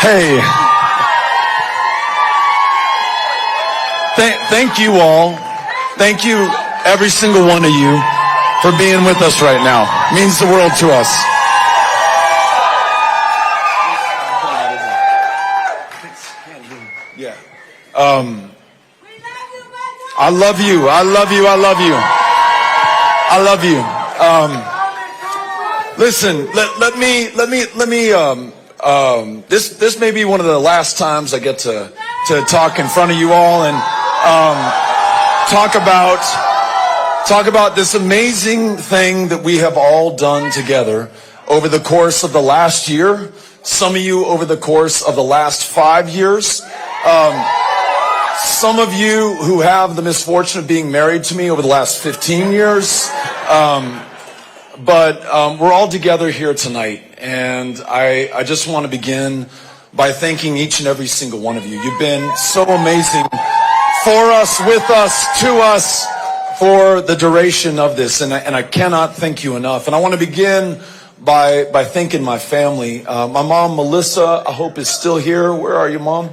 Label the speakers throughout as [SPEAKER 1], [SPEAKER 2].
[SPEAKER 1] Hey. Thank you all. Thank you, every single one of you, for being with us right now. It means the world to us. Yeah. I love you. I love you. I love you. I love you. Listen, let me, this may be one of the last times I get to talk in front of you all and, talk about this amazing thing that we have all done together over the course of the last year. Some of you over the course of the last 5 years. Some of you who have the misfortune of being married to me over the last 15 years. But we're all together here tonight, and I just want to begin by thanking each and every single one of you. You've been so amazing for us, with us, to us, for the duration of this, and I cannot thank you enough. And I want to begin by thanking my family. My mom, Melissa, I hope is still here. Where are you, Mom?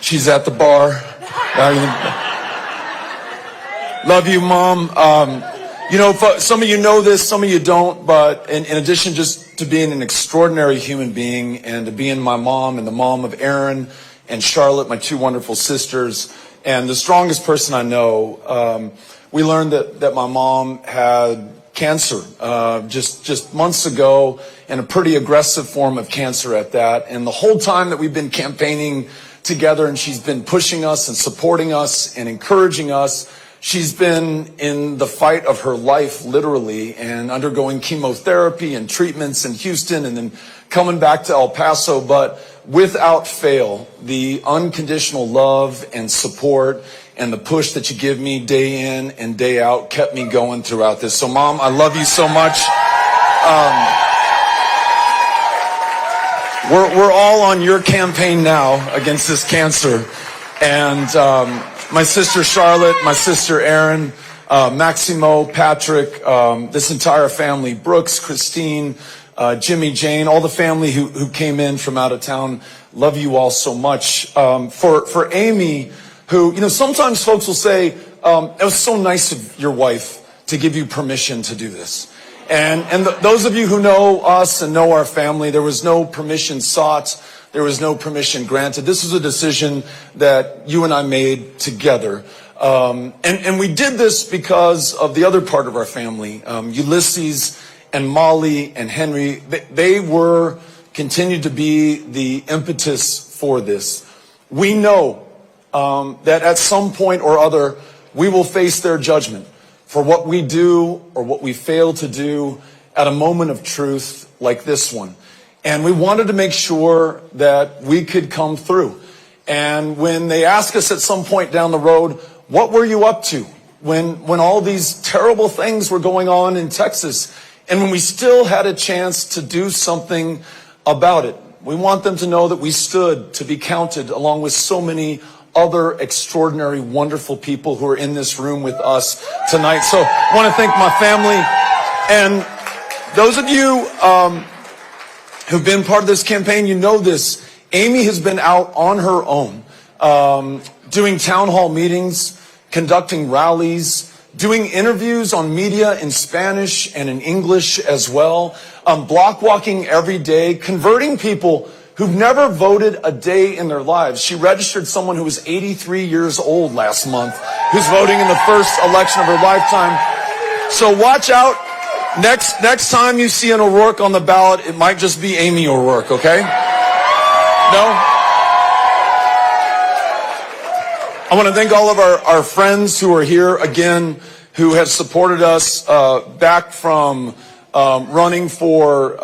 [SPEAKER 1] She's at the bar. Love you, Mom. You know, some of you know this, some of you don't, but in addition just to being an extraordinary human being and to being my mom and the mom of Aaron and Charlotte, my two wonderful sisters, and the strongest person I know, we learned that my mom had cancer just months ago, and a pretty aggressive form of cancer at that. And the whole time that we've been campaigning together, and she's been pushing us and supporting us and encouraging us, she's been in the fight of her life, literally, and undergoing chemotherapy and treatments in Houston and then coming back to El Paso. But without fail, the unconditional love and support and the push that you give me day in and day out kept me going throughout this. So, Mom, I love you so much. We're all on your campaign now against this cancer. And my sister Charlotte, my sister Erin, Maximo, Patrick, this entire family, Brooks, Christine, Jimmy, Jane, all the family who came in from out of town, love you all so much. For Amy, who, you know, sometimes folks will say, it was so nice of your wife to give you permission to do this. And those of you who know us and know our family, there was no permission sought. There was no permission granted. This was a decision that you and I made together. And we did this because of the other part of our family, Ulysses and Molly and Henry. They continued to be the impetus for this. We know that at some point or other, we will face their judgment for what we do or what we fail to do at a moment of truth like this one. And we wanted to make sure that we could come through. And when they ask us at some point down the road, what were you up to when all these terrible things were going on in Texas, and when we still had a chance to do something about it? We want them to know that we stood to be counted along with so many other extraordinary, wonderful people who are in this room with us tonight. So I want to thank my family. And those of you who've been part of this campaign, you know this. Amy has been out on her own, doing town hall meetings, conducting rallies, doing interviews on media in Spanish and in English as well, block walking every day, converting people who've never voted a day in their lives. She registered someone who was 83 years old last month, who's voting in the first election of her lifetime. So watch out. Next time you see an O'Rourke on the ballot, it might just be Amy O'Rourke, okay? No? I want to thank all of our friends who are here again, who have supported us back from running for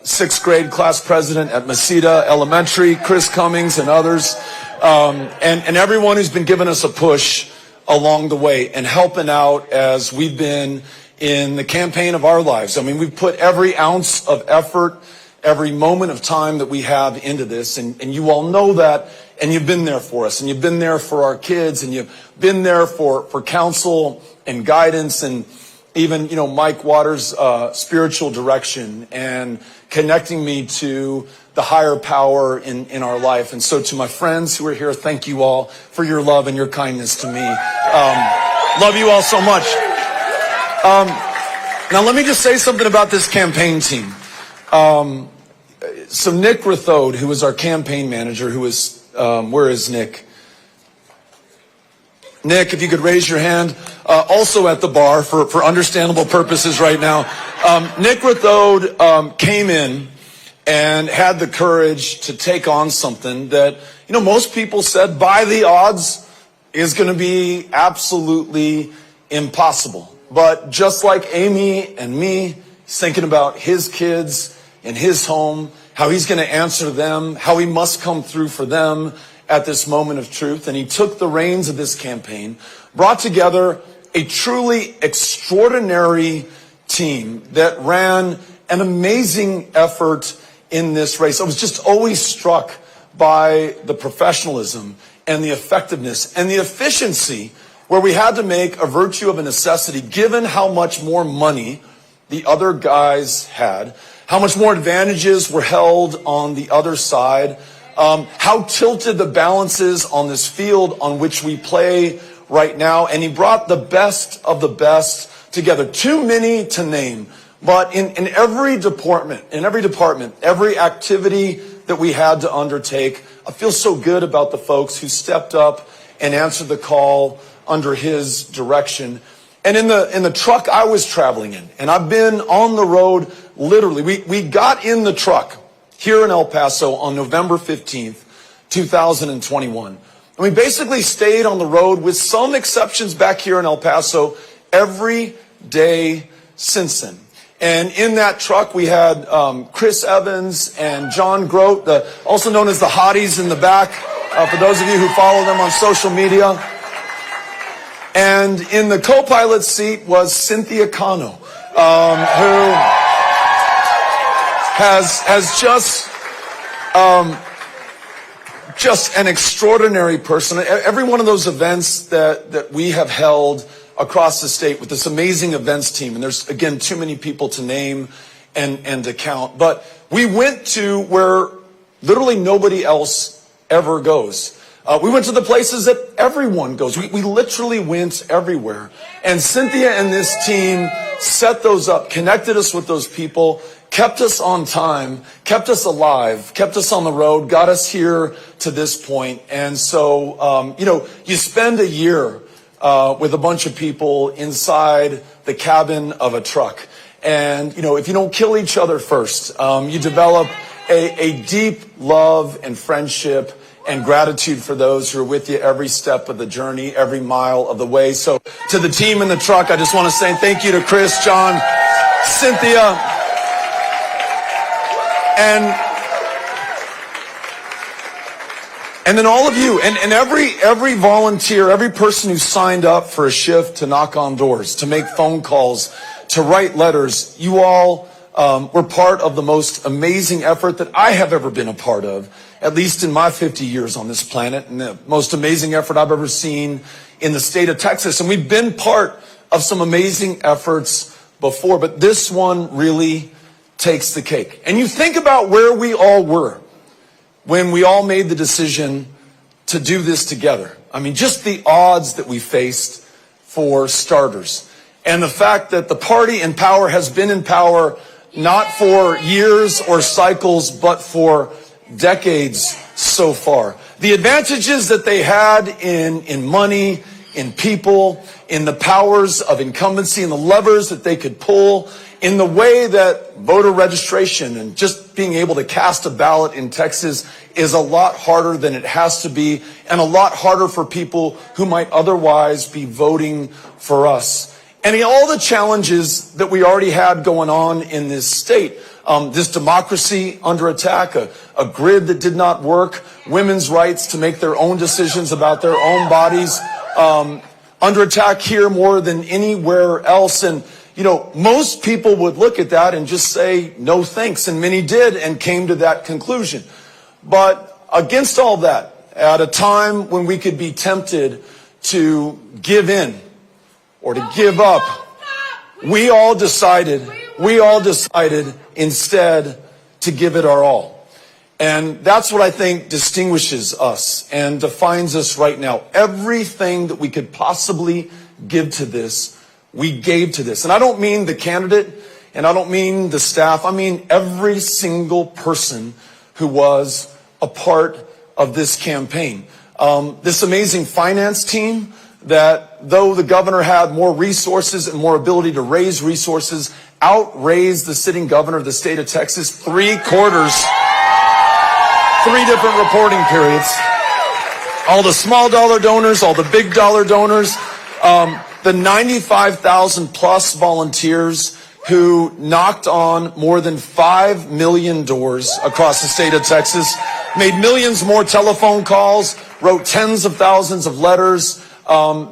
[SPEAKER 1] 6th grade class president at Mesita Elementary, Chris Cummings and others, and everyone who's been giving us a push along the way and helping out as we've been in the campaign of our lives. I mean, we've put every ounce of effort, every moment of time that we have into this, and you all know that, and you've been there for us, and you've been there for our kids, and you've been there for counsel and guidance, and even, Mike Waters' spiritual direction and connecting me to the higher power in our life. And so to my friends who are here, thank you all for your love and your kindness to me. Love you all so much. Now let me just say something about this campaign team. So Nick Rathode, who was our campaign manager, where is Nick? Nick, if you could raise your hand, also at the bar for understandable purposes right now. Nick Rathode came in and had the courage to take on something that, most people said by the odds is going to be absolutely impossible. But just like Amy and me, he's thinking about his kids in his home, how he's going to answer them, how he must come through for them at this moment of truth. And he took the reins of this campaign, brought together a truly extraordinary team that ran an amazing effort in this race. I was just always struck by the professionalism and the effectiveness and the efficiency, where we had to make a virtue of a necessity, given how much more money the other guys had, how much more advantages were held on the other side, how tilted the balance is on this field on which we play right now. And he brought the best of the best together. Too many to name, but in every department, every activity that we had to undertake, I feel so good about the folks who stepped up and answered the call under his direction. And in the truck I was traveling in, and I've been on the road literally, we got in the truck here in El Paso on November 15th, 2021. And we basically stayed on the road, with some exceptions back here in El Paso, every day since then. And in that truck, we had Chris Evans and John Grote, also known as the Hotties in the back, for those of you who follow them on social media. And in the co-pilot seat was Cynthia Cano, who has just an extraordinary person. Every one of those events that we have held across the state with this amazing events team, and there's, again, too many people to name and to count, but we went to where literally nobody else ever goes. We went to the places that everyone goes. We literally went everywhere. And Cynthia and this team set those up, connected us with those people, kept us on time, kept us alive, kept us on the road, got us here to this point. And so, you spend a year with a bunch of people inside the cabin of a truck. And, if you don't kill each other first, you develop a deep love and friendship and gratitude for those who are with you every step of the journey, every mile of the way. So to the team in the truck, I just want to say thank you to Chris, John, Cynthia, and then all of you, and every volunteer, every person who signed up for a shift to knock on doors, to make phone calls, to write letters. You all were part of the most amazing effort that I have ever been a part of, at least in my 50 years on this planet, and the most amazing effort I've ever seen in the state of Texas. And we've been part of some amazing efforts before, but this one really takes the cake. And you think about where we all were when we all made the decision to do this together. I mean, just the odds that we faced, for starters. And the fact that the party in power has been in power not for years or cycles, but for decades so far. The advantages that they had in money, in people, in the powers of incumbency, and the levers that they could pull, in the way that voter registration and just being able to cast a ballot in Texas is a lot harder than it has to be, and a lot harder for people who might otherwise be voting for us. And all the challenges that we already had going on in this state. This democracy under attack, a grid that did not work, women's rights to make their own decisions about their own bodies, under attack here more than anywhere else. And, most people would look at that and just say, no thanks. And many did and came to that conclusion. But against all that, at a time when we could be tempted to give in or to give up, We all decided instead to give it our all. And that's what I think distinguishes us and defines us right now. Everything that we could possibly give to this, we gave to this. And I don't mean the candidate, and I don't mean the staff. I mean every single person who was a part of this campaign. This amazing finance team that, though the governor had more resources and more ability to raise resources, outraised the sitting governor of the state of Texas 3 quarters. 3 different reporting periods. All the small dollar donors, all the big dollar donors, the 95,000 plus volunteers who knocked on more than 5 million doors across the state of Texas, made millions more telephone calls, wrote tens of thousands of letters,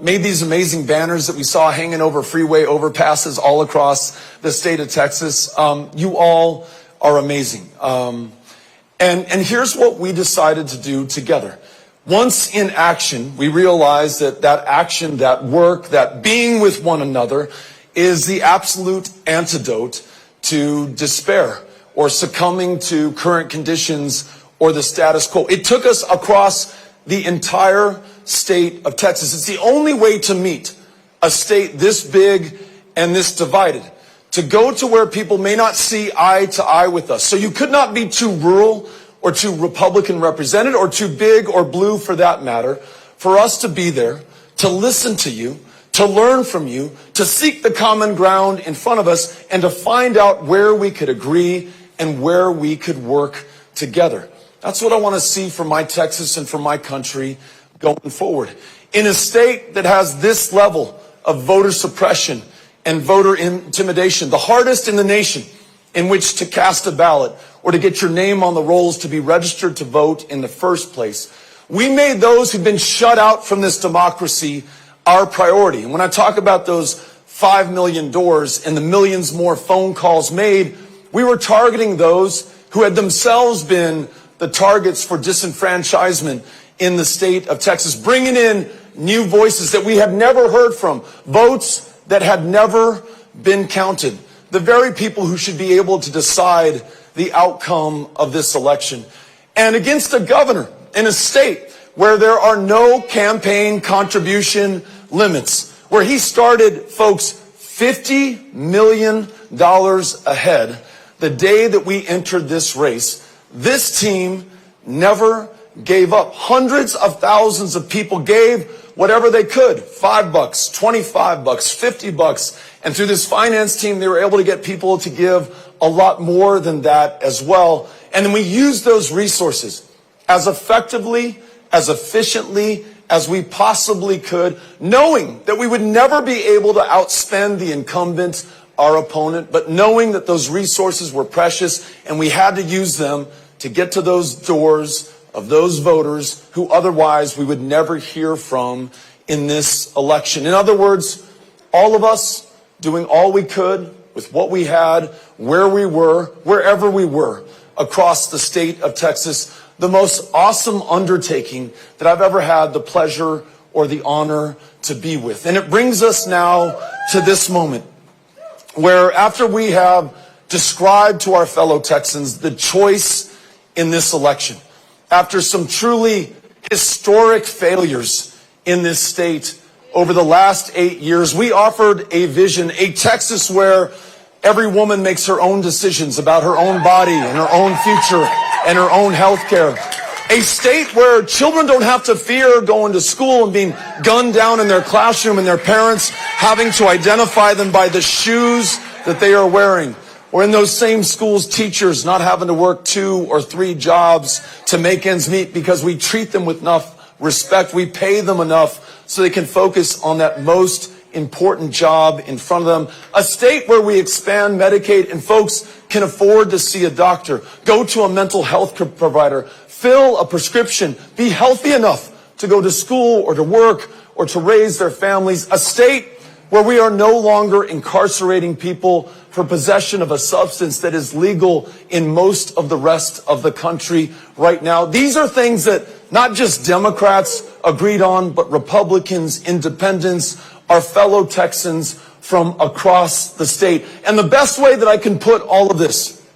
[SPEAKER 1] made these amazing banners that we saw hanging over freeway overpasses all across the state of Texas. You all are amazing. And here's what we decided to do together. Once in action, we realized that action, that work, that being with one another is the absolute antidote to despair or succumbing to current conditions or the status quo. It took us across the entire state of Texas. It's the only way to meet a state this big and this divided, to go to where people may not see eye to eye with us. So you could not be too rural or too Republican represented or too big or blue for that matter, for us to be there, to listen to you, to learn from you, to seek the common ground in front of us, and to find out where we could agree and where we could work together. That's what I want to see for my Texas and for my country going forward. In a state that has this level of voter suppression and voter intimidation, the hardest in the nation in which to cast a ballot or to get your name on the rolls to be registered to vote in the first place, we made those who've been shut out from this democracy our priority. And when I talk about those 5 million doors and the millions more phone calls made, we were targeting those who had themselves been the targets for disenfranchisement in the state of Texas, bringing in new voices that we had never heard from, votes that had never been counted, the very people who should be able to decide the outcome of this election. And against a governor in a state where there are no campaign contribution limits, where he started, folks, $50 million ahead the day that we entered this race. This team never gave up. Hundreds of thousands of people gave whatever they could, $5, $25, $50. And through this finance team, they were able to get people to give a lot more than that as well. And then we used those resources as effectively, as efficiently as we possibly could, knowing that we would never be able to outspend the incumbent, our opponent, but knowing that those resources were precious and we had to use them to get to those doors of those voters who otherwise we would never hear from in this election. In other words, all of us doing all we could with what we had, where we were, wherever we were across the state of Texas, the most awesome undertaking that I've ever had the pleasure or the honor to be with. And it brings us now to this moment where, after we have described to our fellow Texans the choice in this election, after some truly historic failures in this state over the last 8 years, we offered a vision, a Texas where every woman makes her own decisions about her own body and her own future and her own health care. A state where children don't have to fear going to school and being gunned down in their classroom and their parents having to identify them by the shoes that they are wearing. Or in those same schools, teachers not having to work 2 or 3 jobs to make ends meet because we treat them with enough respect. We pay them enough so they can focus on that most important job in front of them. A state where we expand Medicaid and folks can afford to see a doctor, go to a mental health provider, fill a prescription, be healthy enough to go to school or to work or to raise their families. A state where we are no longer incarcerating people for possession of a substance that is legal in most of the rest of the country right now. These are things that not just Democrats agreed on, but Republicans, independents, our fellow Texans from across the state. And the best way that I can put all of this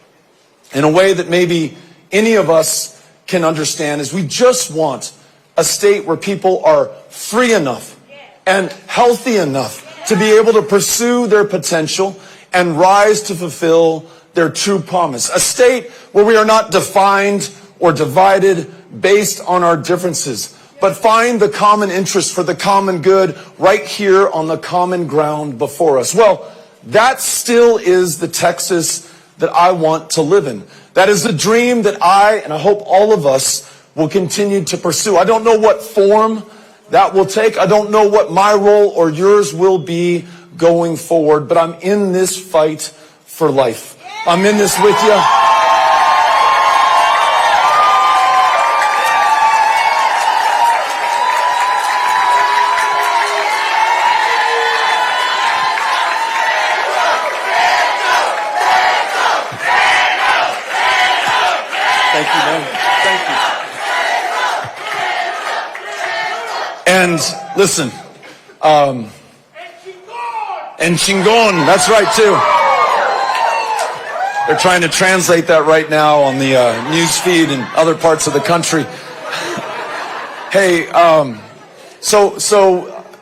[SPEAKER 1] in a way that maybe any of us can understand is we just want a state where people are free enough and healthy enough to be able to pursue their potential and rise to fulfill their true promise. A state where we are not defined or divided based on our differences, but find the common interest for the common good right here on the common ground before us. Well, that still is the Texas that I want to live in. That is the dream that I, and I hope all of us, will continue to pursue. I don't know what form that will take. I don't know what my role or yours will be going forward, but I'm in this fight for life. I'm in this with you. Thank you, man. Thank you. And listen, and chingon, that's right too. They're trying to translate that right now on the news feed in other parts of the country. Hey, so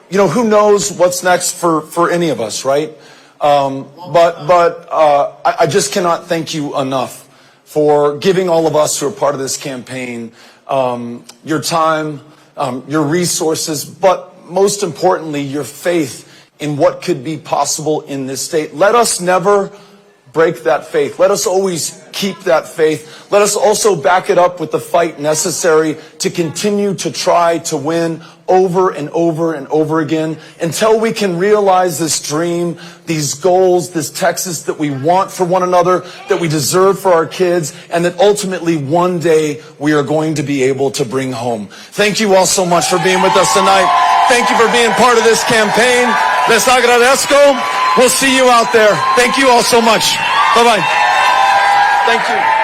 [SPEAKER 1] you know, who knows what's next for any of us, right? But I just cannot thank you enough for giving all of us who are part of this campaign your time, your resources, but most importantly, your faith in what could be possible in this state. Let us never break that faith. Let us always keep that faith. Let us also back it up with the fight necessary to continue to try to win over and over and over again until we can realize this dream, these goals, this Texas that we want for one another, that we deserve for our kids, and that ultimately one day we are going to be able to bring home. Thank you all so much for being with us tonight. Thank you for being part of this campaign. Les agradezco. We'll see you out there. Thank you all so much. Bye-bye. Thank you.